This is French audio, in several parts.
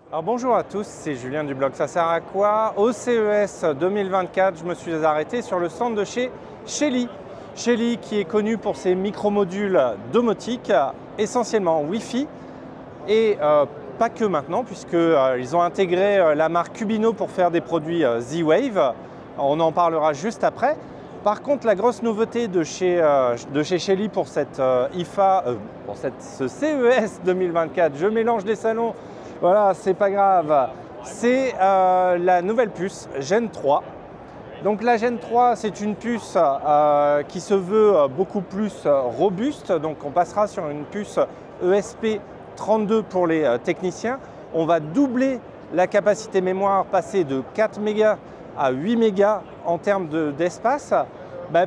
Alors bonjour à tous, c'est Julien du blog Ça sert à quoi. Au CES 2024, je me suis arrêté sur le stand de chez Shelly. Shelly qui est connu pour ses micromodules domotiques, essentiellement Wi-Fi et pas que maintenant puisqu'ils ont intégré la marque Cubino pour faire des produits Z-Wave. On en parlera juste après. Par contre, la grosse nouveauté de chez Shelly pour cette ce CES 2024, je mélange les salons. Voilà, c'est pas grave. C'est la nouvelle puce Gen 3. Donc la Gen 3, c'est une puce qui se veut beaucoup plus robuste. Donc on passera sur une puce ESP32 pour les techniciens. On va doubler la capacité mémoire, passer de 4 mégas à 8 mégas en termes d'espace,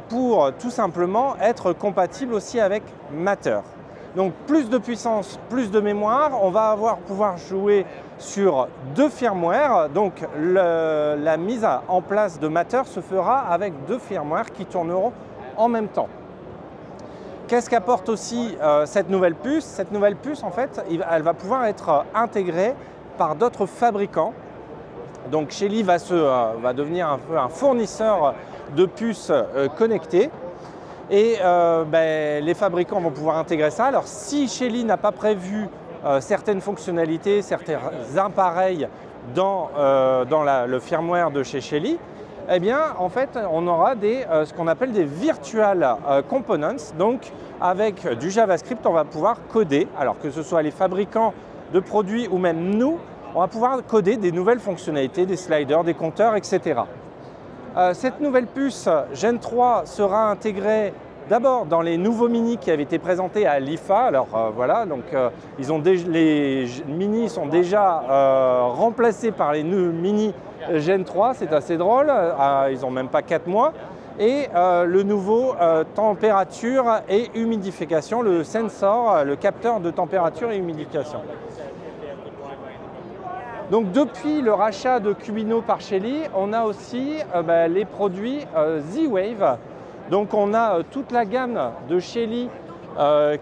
pour tout simplement être compatible aussi avec Matter. Donc plus de puissance, plus de mémoire, on va pouvoir jouer sur deux firmware. Donc la mise en place de Matter se fera avec deux firmware qui tourneront en même temps. Qu'est-ce qu'apporte aussi cette nouvelle puce? Cette nouvelle puce, en fait, elle va pouvoir être intégrée par d'autres fabricants. Donc Shelly va devenir un peu un fournisseur de puces connectées. Et les fabricants vont pouvoir intégrer ça. Alors si Shelly n'a pas prévu certaines fonctionnalités, certains appareils dans le firmware de chez Shelly, eh bien en fait on aura ce qu'on appelle des virtual components. Donc avec du JavaScript on va pouvoir coder, alors que ce soit les fabricants de produits ou même nous, on va pouvoir coder des nouvelles fonctionnalités, des sliders, des compteurs, etc. Cette nouvelle puce Gen 3 sera intégrée d'abord dans les nouveaux mini qui avaient été présentés à l'IFA. Alors voilà, donc les mini sont déjà remplacés par les mini Gen 3, c'est assez drôle, ils n'ont même pas 4 mois. Et le nouveau température et humidification, le sensor, le capteur de température et humidification. Donc depuis le rachat de Cubino par Shelly, on a aussi les produits Z-Wave. Donc on a toute la gamme de Shelly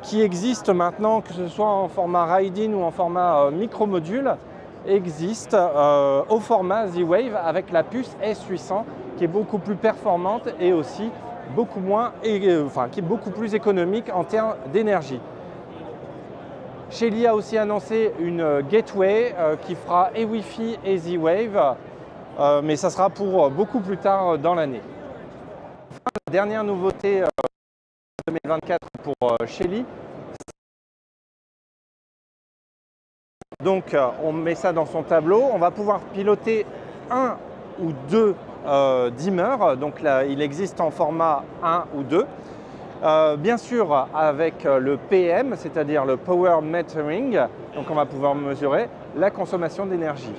qui existe maintenant, que ce soit en format Ride-in ou en format micro-module, existe au format Z-Wave avec la puce S800 qui est beaucoup plus performante et aussi qui est beaucoup plus économique en termes d'énergie. Shelly a aussi annoncé une gateway qui fera et Wi-Fi et Z-Wave, mais ça sera pour beaucoup plus tard dans l'année. La dernière nouveauté 2024 pour Shelly. Donc on met ça dans son tableau, on va pouvoir piloter un ou deux dimmers, donc là il existe en format 1 ou 2. Bien sûr avec le PM, c'est-à-dire le Power Metering, donc on va pouvoir mesurer la consommation d'énergie.